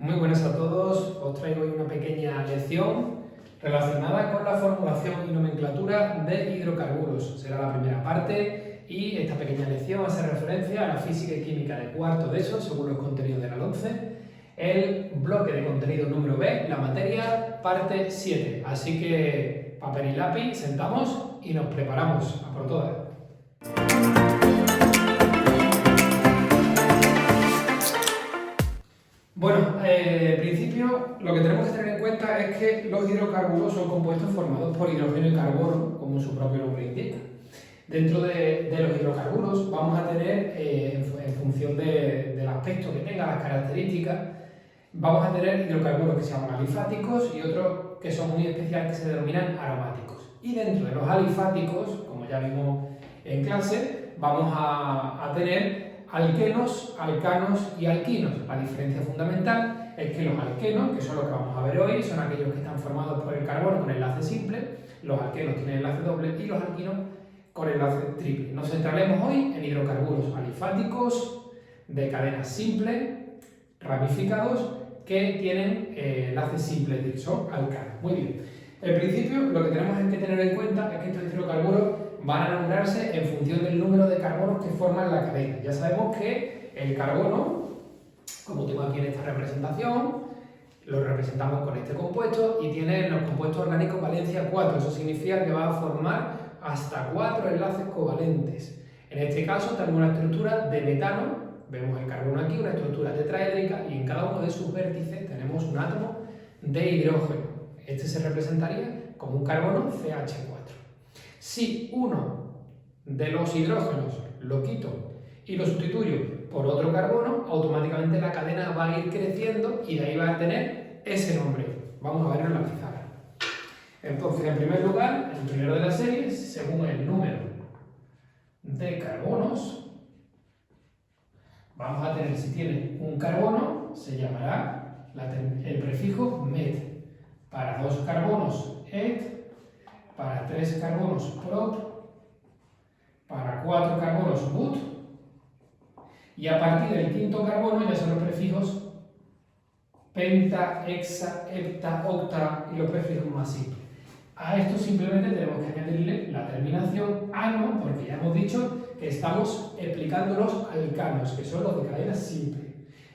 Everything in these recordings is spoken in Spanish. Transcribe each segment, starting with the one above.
Muy buenas a todos, os traigo hoy una pequeña lección relacionada con la formulación y nomenclatura de hidrocarburos. Será la primera parte y esta pequeña lección hace referencia a la física y química de cuarto de ESO, según los contenidos de la 11, el bloque de contenido número B, la materia, parte 7. Así que papel y lápiz, sentamos y nos preparamos a por todas. Bueno, en principio lo que tenemos que tener en cuenta es que los hidrocarburos son compuestos formados por hidrógeno y carbono, como su propio nombre indica. Dentro de los hidrocarburos vamos a tener, en función del aspecto que tenga, las características, vamos a tener hidrocarburos que se llaman alifáticos y otros que son muy especiales que se denominan aromáticos. Y dentro de los alifáticos, como ya vimos en clase, vamos a tener alquenos, alcanos y alquinos. La diferencia fundamental es que los alquenos, que son los que vamos a ver hoy, son aquellos que están formados por el carbono con enlace simple, los alquenos tienen enlace doble y los alquinos con enlace triple. Nos centraremos hoy en hidrocarburos alifáticos de cadena simple, ramificados, que tienen enlace simple, son alcanos. Muy bien. En principio, lo que tenemos que tener en cuenta es que estos hidrocarburos van a nombrarse en función del número de carbonos que forman la cadena. Ya sabemos que el carbono, como tengo aquí en esta representación, lo representamos con este compuesto y tiene en los compuestos orgánicos valencia 4. Eso significa que va a formar hasta 4 enlaces covalentes. En este caso tenemos una estructura de metano, vemos el carbono aquí, una estructura tetraédrica y en cada uno de sus vértices tenemos un átomo de hidrógeno. Este se representaría como un carbono CH4. Si uno de los hidrógenos lo quito y lo sustituyo por otro carbono, automáticamente la cadena va a ir creciendo y de ahí va a tener ese nombre. Vamos a verlo en la pizarra. Entonces, en primer lugar, el primero de la serie, según el número de carbonos, vamos a tener, si tiene un carbono, se llamará el prefijo met. Para 2 carbonos, et. Para 3 carbonos, prop. Para 4 carbonos, but. Y a partir del quinto carbono ya son los prefijos penta, hexa, hepta, octa y los prefijos más simples. A esto simplemente tenemos que añadirle la terminación ano, porque ya hemos dicho que estamos explicando los alcanos, que son los de cadena simple.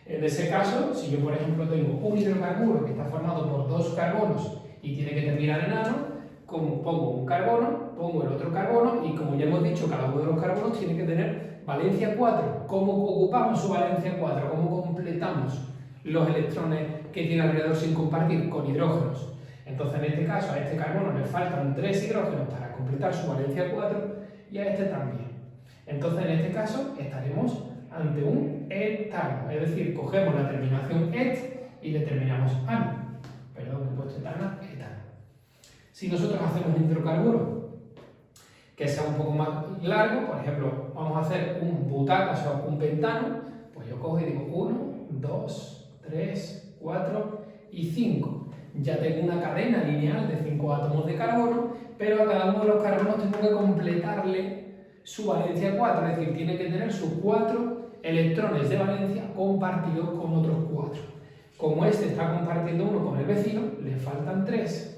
En ese caso, si yo por ejemplo tengo un hidrocarburo que está formado por 2 carbonos y tiene que terminar en ano, como pongo un carbono, pongo el otro carbono y como ya hemos dicho, cada uno de los carbonos tiene que tener valencia 4. ¿Cómo ocupamos su valencia 4? ¿Cómo completamos los electrones que tiene alrededor sin compartir? Con hidrógenos. Entonces, en este caso, a este carbono le faltan 3 hidrógenos para completar su valencia 4 y a este también. Entonces, en este caso, estaremos ante un etano, es decir, cogemos la terminación et y le terminamos ano. Perdón, he puesto etano. Si nosotros hacemos un hidrocarburo que sea un poco más largo, por ejemplo, vamos a hacer un butano, o sea, un pentano, pues yo cojo y digo 1, 2, 3, 4 y 5. Ya tengo una cadena lineal de 5 átomos de carbono, pero a cada uno de los carbonos tengo que completarle su valencia 4, es decir, tiene que tener sus 4 electrones de valencia compartidos con otros 4. Como este está compartiendo uno con el vecino, le faltan 3.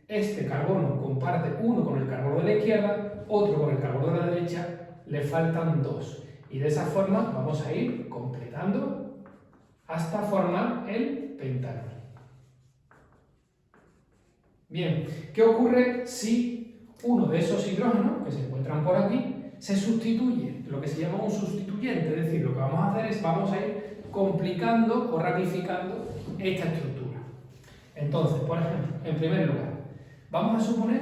Este carbono comparte uno con el carbono de la izquierda, otro con el carbono de la derecha, le faltan 2. Y de esa forma vamos a ir completando hasta formar el pentano. Bien, ¿qué ocurre si uno de esos hidrógenos que se encuentran por aquí se sustituye? Lo que se llama un sustituyente, es decir, lo que vamos a hacer es vamos a ir complicando o ramificando esta estructura. Entonces, por ejemplo, en primer lugar, vamos a suponer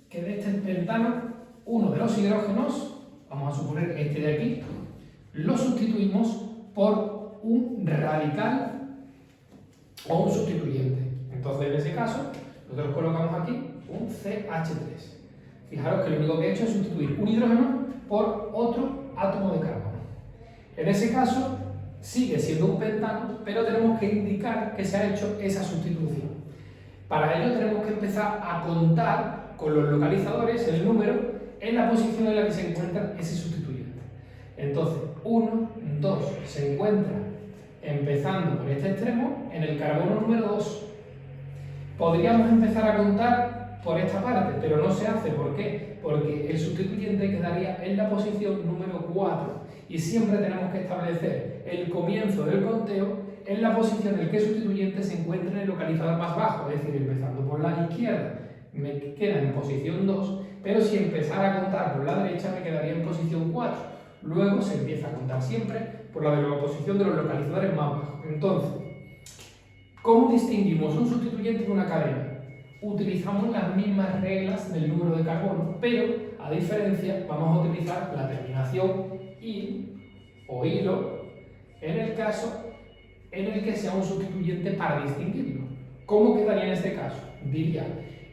que de este pentano, uno de los hidrógenos, vamos a suponer este de aquí, lo sustituimos por un radical o un sustituyente. Entonces, en ese caso, nosotros colocamos aquí un CH3. Fijaros que lo único que he hecho es sustituir un hidrógeno por otro átomo de carbono. En ese caso, sigue siendo un pentano, pero tenemos que indicar que se ha hecho esa sustitución. Para ello tenemos que empezar a contar con los localizadores, el número, en la posición en la que se encuentra ese sustituyente. Entonces, 1, 2, se encuentra empezando por este extremo, en el carbono número 2. Podríamos empezar a contar por esta parte, pero no se hace. ¿Por qué? Porque el sustituyente quedaría en la posición número 4 y siempre tenemos que establecer el comienzo del conteo en la posición en la que el sustituyente se encuentra en el localizador más bajo, es decir, empezando por la izquierda me queda en posición 2, pero si empezara a contar por la derecha me quedaría en posición 4. Luego se empieza a contar siempre por la posición de los localizadores más bajos. Entonces, ¿cómo distinguimos un sustituyente de una cadena? Utilizamos las mismas reglas del número de carbono, pero a diferencia vamos a utilizar la terminación "il" o "ilo" en el caso en el que sea un sustituyente para distinguirlo. ¿Cómo quedaría en este caso? Diría,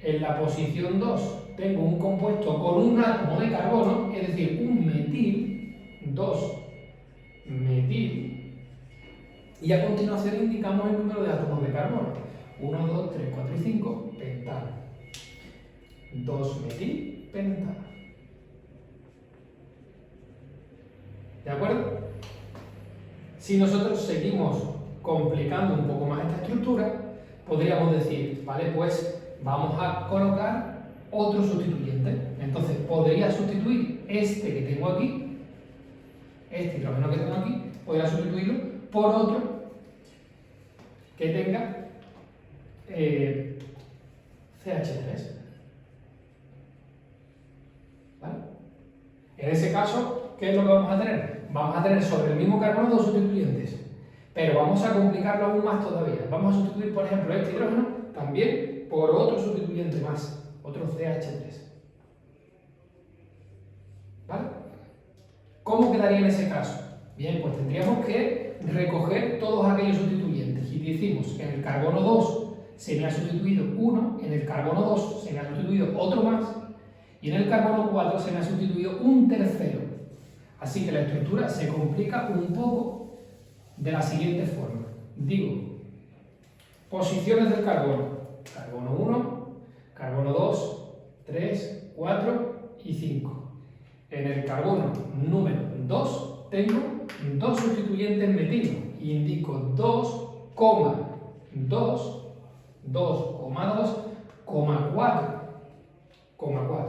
en la posición 2 tengo un compuesto con un átomo de carbono, es decir, un metil, 2-metil, y a continuación indicamos el número de átomos de carbono. 1, 2, 3, 4 y 5, pentano. 2-metil, pentano. ¿De acuerdo? Si nosotros seguimos complicando un poco más esta estructura, podríamos decir, vale, pues vamos a colocar otro sustituyente. Entonces podría sustituir este que tengo aquí, este hidrógeno que tengo aquí, podría sustituirlo por otro que tenga CH3. ¿Vale? En ese caso, ¿qué es lo que vamos a tener? Vamos a tener sobre el mismo carbono dos sustituyentes, pero vamos a complicarlo aún más todavía. Vamos a sustituir, por ejemplo, este hidrógeno también por otro sustituyente más, otro CH3. ¿Vale? ¿Cómo quedaría en ese caso? Bien, pues tendríamos que recoger todos aquellos sustituyentes y decimos que en el carbono 2 se me ha sustituido uno, en el carbono 2 se me ha sustituido otro más y en el carbono 4 se me ha sustituido un tercero. Así que la estructura se complica un poco de la siguiente forma. Digo, posiciones del carbono. Carbono 1, carbono 2, 3, 4 y 5. En el carbono número 2 tengo dos sustituyentes metilo. Indico 2,4.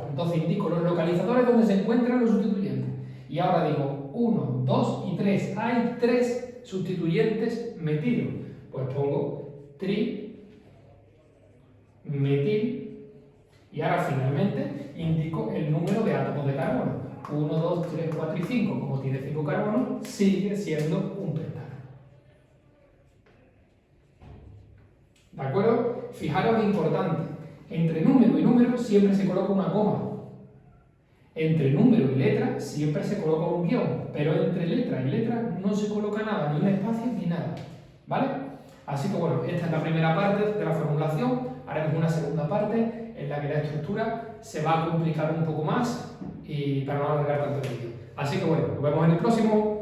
Entonces indico los localizadores donde se encuentran los sustituyentes. Y ahora digo 1, 2 y 3. Hay 3 sustituyentes metilo. Pues pongo tri-metil y ahora finalmente indico el número de átomos de carbono. 1, 2, 3, 4 y 5. Como tiene 5 carbonos, sigue siendo un pentano. ¿De acuerdo? Fijaros, importante. Entre número y número siempre se coloca una coma. Entre número y letra siempre se coloca un guión, pero entre letra y letra no se coloca nada, ni un espacio ni nada. ¿Vale? Así que bueno, esta es la primera parte de la formulación. Haremos una segunda parte en la que la estructura se va a complicar un poco más y para no alargar tanto el vídeo. Así que bueno, nos vemos en el próximo.